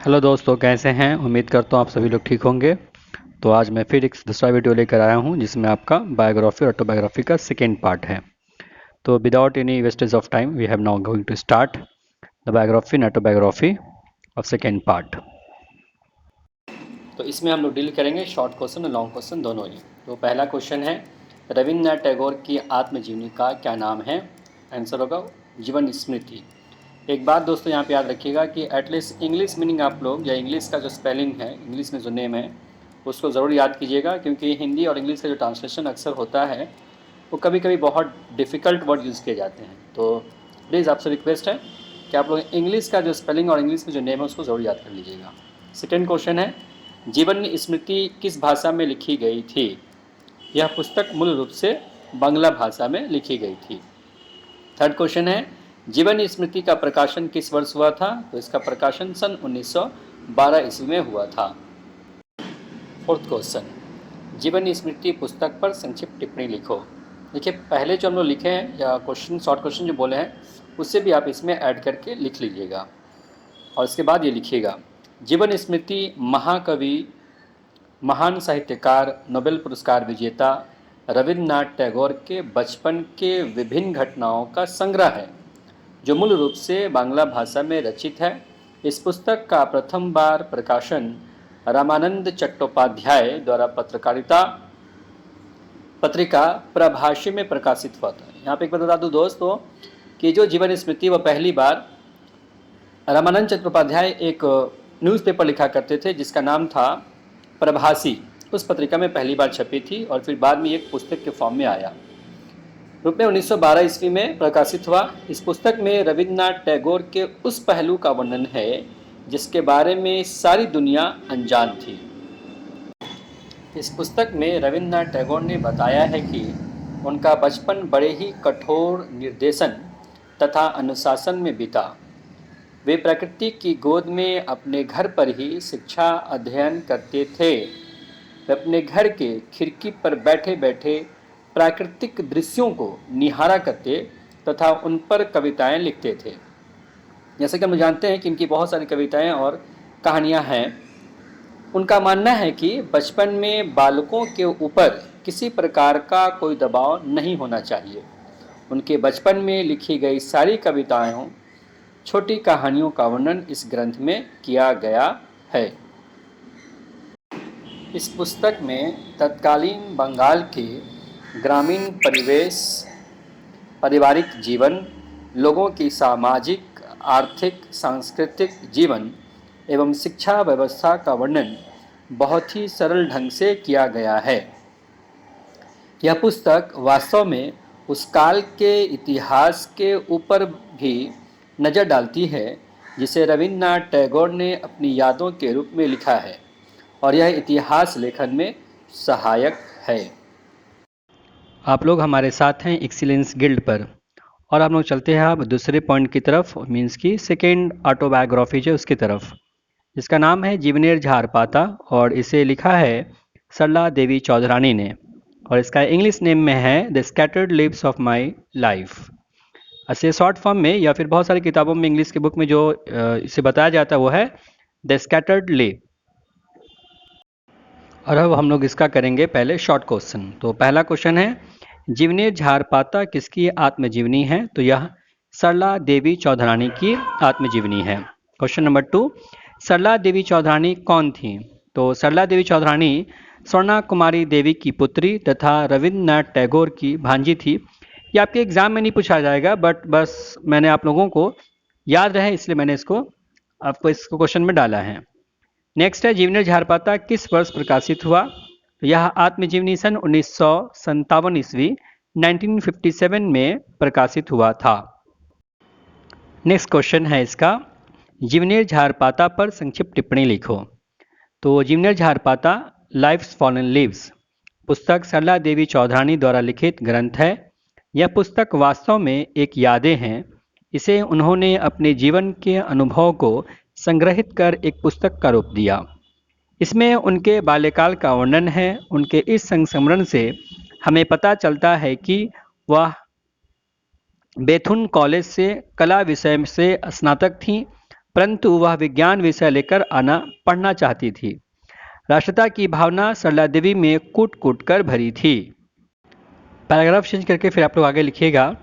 Hello दोस्तों, कैसे हैं? उम्मीद करता हूँ आप सभी लोग ठीक होंगे। तो आज मैं फिर एक दूसरा वीडियो लेकर आया हूँ जिसमें आपका बायोग्राफी और ऑटोबायोग्राफी का सेकेंड पार्ट है। तो without any wastage of time we have now going to start the biography and autobiography of second part. तो इसमें हम लोग डील करेंगे शॉर्ट क्वेश्चन और लॉन्ग क्वेश्चन दोनों ही। तो पहला क्वेश्चन है, रविन्द्रनाथ टैगोर की आत्मजीवनी का क्या नाम है? आंसर होगा जीवन स्मृति। एक बात दोस्तों यहाँ पे याद रखिएगा कि एटलीस्ट इंग्लिश मीनिंग आप लोग या इंग्लिश का जो स्पेलिंग है, इंग्लिश में जो नेम है उसको ज़रूर याद कीजिएगा, क्योंकि हिंदी और इंग्लिश का जो ट्रांसलेशन अक्सर होता है वो कभी कभी बहुत डिफ़िकल्ट वर्ड यूज़ किए जाते हैं। तो प्लीज़ आपसे रिक्वेस्ट है कि आप लोग इंग्लिश का जो स्पेलिंग और इंग्लिश में जो नेम है उसको ज़रूर याद कर लीजिएगा। सेकेंड क्वेश्चन है, जीवन स्मृति किस भाषा में लिखी गई थी? यह पुस्तक मूल रूप से बांग्ला भाषा में लिखी गई थी। थर्ड क्वेश्चन है, जीवन स्मृति का प्रकाशन किस वर्ष हुआ था? तो इसका प्रकाशन सन 1912 ईस्वी में हुआ था। फोर्थ क्वेश्चन, जीवन स्मृति पुस्तक पर संक्षिप्त टिप्पणी लिखो। देखिए, पहले जो हम लोग लिखे हैं या क्वेश्चन शॉर्ट क्वेश्चन जो बोले हैं उससे भी आप इसमें ऐड करके लिख लीजिएगा और इसके बाद ये लिखिएगा, जीवन स्मृति महाकवि, महान साहित्यकार, नोबेल पुरस्कार विजेता रविन्द्रनाथ टैगोर के बचपन के विभिन्न घटनाओं का संग्रह है जो मूल रूप से बांग्ला भाषा में रचित है। इस पुस्तक का प्रथम बार प्रकाशन रामानंद चट्टोपाध्याय द्वारा पत्रकारिता पत्रिका प्रभाष्य में प्रकाशित हुआ था। यहाँ पे एक बात बता दूँ दोस्तों कि जो जीवन स्मृति वह पहली बार रामानंद चट्टोपाध्याय एक न्यूज़पेपर लिखा करते थे जिसका नाम था प्रभासी, उस पत्रिका में पहली बार छपी थी और फिर बाद में एक पुस्तक के फॉर्म में आया, रूप में 1912 ईस्वी में प्रकाशित हुआ। इस पुस्तक में रविन्द्रनाथ टैगोर के उस पहलू का वर्णन है जिसके बारे में सारी दुनिया अनजान थी। इस पुस्तक में रविन्द्रनाथ टैगोर ने बताया है कि उनका बचपन बड़े ही कठोर निर्देशन तथा अनुशासन में बीता। वे प्रकृति की गोद में अपने घर पर ही शिक्षा अध्ययन करते थे। वे अपने घर के खिड़की पर बैठे बैठे प्राकृतिक दृश्यों को निहारा करते तथा उन पर कविताएं लिखते थे। जैसे कि हम जानते हैं कि इनकी बहुत सारी कविताएं और कहानियां हैं। उनका मानना है कि बचपन में बालकों के ऊपर किसी प्रकार का कोई दबाव नहीं होना चाहिए। उनके बचपन में लिखी गई सारी कविताओं, छोटी कहानियों का वर्णन इस ग्रंथ में किया गया है। इस पुस्तक में तत्कालीन बंगाल के ग्रामीण परिवेश, पारिवारिक जीवन, लोगों की सामाजिक, आर्थिक, सांस्कृतिक जीवन एवं शिक्षा व्यवस्था का वर्णन बहुत ही सरल ढंग से किया गया है। यह पुस्तक वास्तव में उस काल के इतिहास के ऊपर भी नज़र डालती है जिसे रविन्द्रनाथ टैगोर ने अपनी यादों के रूप में लिखा है और यह इतिहास लेखन में सहायक है। आप लोग हमारे साथ हैं एक्सीलेंस गिल्ड पर और हम लोग चलते हैं अब दूसरे पॉइंट की तरफ, मीन्स की सेकेंड ऑटोबायोग्राफी जो उसकी तरफ, जिसका नाम है जीवनेर झारपाता और इसे लिखा है सरला देवी चौधरानी ने और इसका इंग्लिश नेम में है the scattered leaves of my life. ऐसे शॉर्ट फॉर्म में या फिर बहुत सारी किताबों में इंग्लिश की बुक में जो इसे बताया जाता है वो है द स्कैटर्ड लिव। और अब हम लोग इसका करेंगे पहले शॉर्ट क्वेश्चन। तो पहला क्वेश्चन है, जीवनेर झारपाता किसकी आत्मजीवनी है? तो यह सरला देवी चौधरानी की आत्मजीवनी है। क्वेश्चन नंबर 2, सरला देवी चौधरानी कौन थी? तो सरला देवी चौधरानी स्वर्णा कुमारी देवी की पुत्री तथा रविन्द्रनाथ टैगोर की भांजी थी। ये आपके एग्जाम में नहीं पूछा जाएगा, बट बस मैंने आप लोगों को याद रहे इसलिए मैंने आपको इसको क्वेश्चन में डाला है। नेक्स्ट है, जीवनेर झारपाता किस वर्ष प्रकाशित हुआ? तो यह आत्मजीवनी सन 1957 ईस्वी 1957 में प्रकाशित हुआ था। नेक्स्ट क्वेश्चन है इसका, जीवनेर झारपाता पर संक्षिप्त टिप्पणी लिखो। तो जीवनेर झारपाता लाइफ्स फॉलन लीव्स पुस्तक सरला देवी चौधरानी द्वारा लिखित ग्रंथ है। यह पुस्तक वास्तव में एक यादें हैं। इसे उन्होंने अपने जीवन के अनुभव को संग्रहित कर एक पुस्तक का रूप दिया। इसमें उनके बाल्यकाल का वर्णन है। उनके इस संस्मरण से हमें पता चलता है कि वह बेथुन कॉलेज से कला विषय से स्नातक थीं परंतु वह विज्ञान विषय लेकर पढ़ना चाहती थी। राष्ट्रता की भावना सरला देवी में कूट कूट कर भरी थी। पैराग्राफ चेंज करके फिर आप लोग आगे लिखिएगा।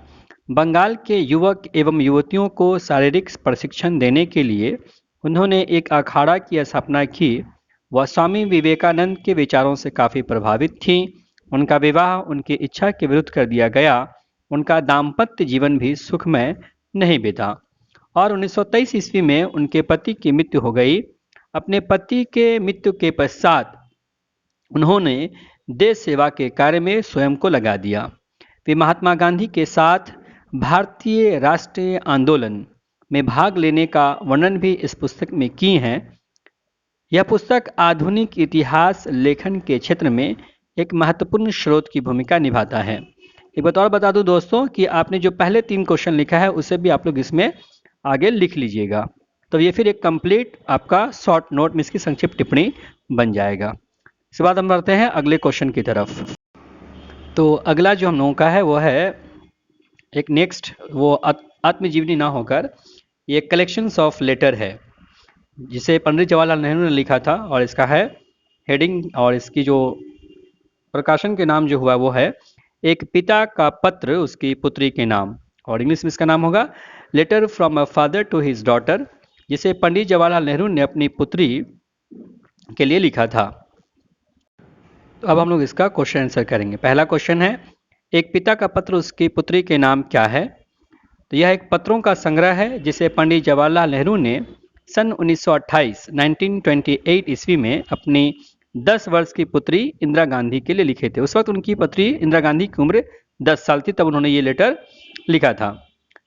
बंगाल के युवक एवं युवतियों को शारीरिक प्रशिक्षण देने के लिए उन्होंने एक अखाड़ा की स्थापना की। वह स्वामी विवेकानंद के विचारों से काफ़ी प्रभावित थी। उनका विवाह उनकी इच्छा के विरुद्ध कर दिया गया। उनका दाम्पत्य जीवन भी सुखमय नहीं बीता और 1923 ईस्वी में उनके पति की मृत्यु हो गई। अपने पति के मृत्यु के पश्चात उन्होंने देश सेवा के कार्य में स्वयं को लगा दिया। वे महात्मा गांधी के साथ भारतीय राष्ट्रीय आंदोलन में भाग लेने का वर्णन भी इस पुस्तक में की हैं। यह पुस्तक आधुनिक इतिहास लेखन के क्षेत्र में एक महत्वपूर्ण स्रोत की भूमिका निभाता है। एक बात और बता दूं दोस्तों कि आपने जो पहले 3 क्वेश्चन लिखा है उसे भी आप लोग इसमें आगे लिख लीजिएगा, तो ये फिर एक कंप्लीट आपका शॉर्ट नोट में इसकी संक्षिप्त टिप्पणी बन जाएगा। इसके बाद हम बढ़ते हैं अगले क्वेश्चन की तरफ। तो अगला जो हम लोगों का है वो है एक नेक्स्ट वो आत्मजीवनी ना होकर ये कलेक्शंस ऑफ लेटर है, जिसे पंडित जवाहरलाल नेहरू ने लिखा था और इसका है हेडिंग और इसकी जो प्रकाशन के नाम जो हुआ वो है एक पिता का पत्र उसकी पुत्री के नाम, और इंग्लिश में इसका नाम होगा letter from a father to his daughter, जिसे पंडित जवाहरलाल नेहरू ने अपनी पुत्री के लिए लिखा था। तो अब हम लोग इसका क्वेश्चन आंसर करेंगे। पहला क्वेश्चन है एक पिता का पत्र उसकी पुत्री के नाम क्या है। तो यह एक पत्रों का संग्रह है जिसे पंडित जवाहरलाल नेहरू ने सन 1928 ईस्वी में अपनी 10 वर्ष की पुत्री इंदिरा गांधी के लिए लिखे थे। उस वक्त उनकी पुत्री इंदिरा गांधी की उम्र 10 साल थी, तब उन्होंने ये लेटर लिखा था।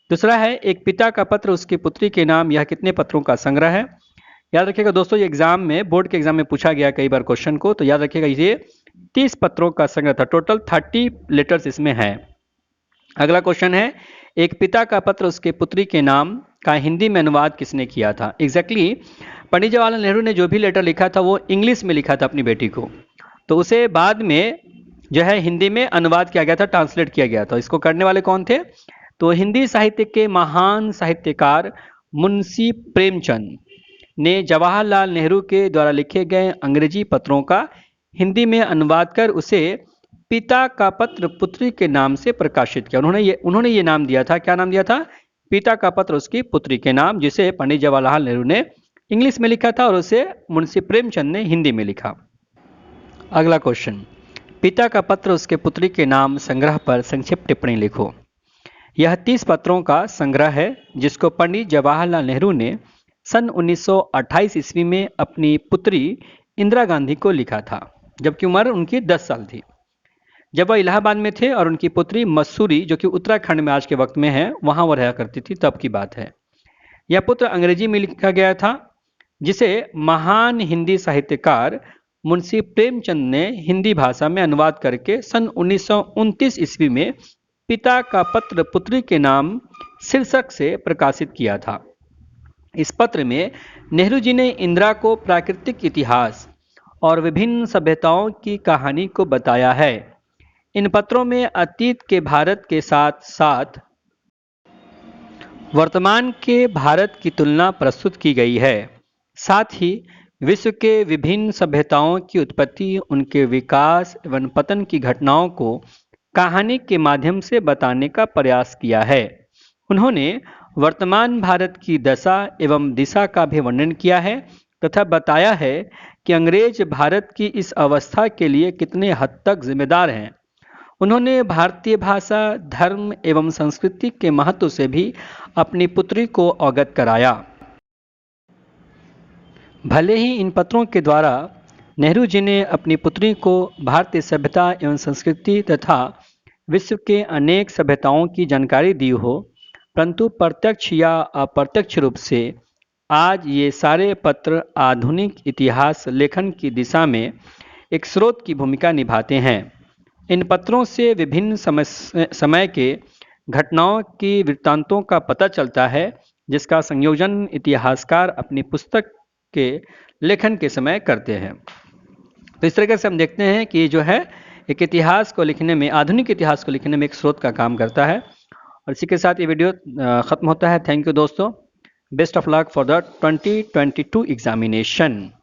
दूसरा है एक पिता का पत्र उसकी पुत्री के नाम, यह कितने पत्रों का संग्रह है। याद रखिएगा दोस्तों, ये एग्जाम में बोर्ड के एग्जाम में पूछा गया कई बार क्वेश्चन को, तो याद रखिएगा ये 30 पत्रों का संग्रह था। टोटल 30 लेटर्स इसमें है। अगला क्वेश्चन है एक पिता का पत्र उसके पुत्री के नाम का हिंदी में अनुवाद किसने किया था। एग्जैक्टली पंडित जवाहरलाल नेहरू ने जो भी लेटर लिखा था वो इंग्लिश में लिखा था अपनी बेटी को, तो उसे बाद में जो है हिंदी में अनुवाद किया गया था, ट्रांसलेट किया गया था। इसको करने वाले कौन थे, तो हिंदी साहित्य के महान साहित्यकार मुंशी प्रेमचंद ने जवाहरलाल नेहरू के द्वारा लिखे गए अंग्रेजी पत्रों का हिंदी में अनुवाद कर उसे पिता का पत्र पुत्री के नाम से प्रकाशित किया। उन्होंने ये नाम दिया था, क्या नाम दिया था, पिता का पत्र उसकी पुत्री के नाम, जिसे पंडित जवाहरलाल नेहरू ने इंग्लिश में लिखा था और उसे मुंशी प्रेमचंद ने हिंदी में लिखा। अगला क्वेश्चन, पिता का पत्र उसके पुत्री के नाम संग्रह पर संक्षिप्त टिप्पणी लिखो। यह 30 पत्रों का संग्रह है जिसको पंडित जवाहरलाल नेहरू ने सन 1928 ईस्वी में अपनी पुत्री इंदिरा गांधी को लिखा था, जबकि उम्र उनकी 10 साल थी। जब वह इलाहाबाद में थे और उनकी पुत्री मसूरी, जो कि उत्तराखंड में आज के वक्त में है, वहां वह रहा करती थी, तब की बात है। यह पत्र अंग्रेजी में लिखा गया था, जिसे महान हिंदी साहित्यकार मुंशी प्रेमचंद ने हिंदी भाषा में अनुवाद करके सन 1929 ईस्वी में पिता का पत्र पुत्री के नाम शीर्षक से प्रकाशित किया था। इस पत्र में नेहरू जी ने इंदिरा को प्राकृतिक इतिहास और विभिन्न सभ्यताओं की कहानी को बताया है। इन पत्रों में अतीत के भारत के साथ साथ वर्तमान के भारत की तुलना प्रस्तुत की गई है। साथ ही विश्व के विभिन्न सभ्यताओं की उत्पत्ति, उनके विकास एवं पतन की घटनाओं को कहानी के माध्यम से बताने का प्रयास किया है। उन्होंने वर्तमान भारत की दशा एवं दिशा का भी वर्णन किया है तथा बताया है कि अंग्रेज भारत की इस अवस्था के लिए कितने हद तक जिम्मेदार हैं। उन्होंने भारतीय भाषा, धर्म एवं संस्कृति के महत्व से भी अपनी पुत्री को अवगत कराया। भले ही इन पत्रों के द्वारा नेहरू जी ने अपनी पुत्री को भारतीय सभ्यता एवं संस्कृति तथा विश्व के अनेक सभ्यताओं की जानकारी दी हो, परंतु प्रत्यक्ष या अप्रत्यक्ष रूप से आज ये सारे पत्र आधुनिक इतिहास लेखन की दिशा में एक स्रोत की भूमिका निभाते हैं। इन पत्रों से विभिन्न समय के घटनाओं की वृत्तांतों का पता चलता है, जिसका संयोजन इतिहासकार अपनी पुस्तक के लेखन के समय करते हैं। तो इस तरीके से हम देखते हैं कि जो है एक इतिहास को लिखने में, आधुनिक इतिहास को लिखने में एक स्रोत का काम करता है। और इसी के साथ ये वीडियो ख़त्म होता है। थैंक यू दोस्तों। Best of luck for the 2022 examination.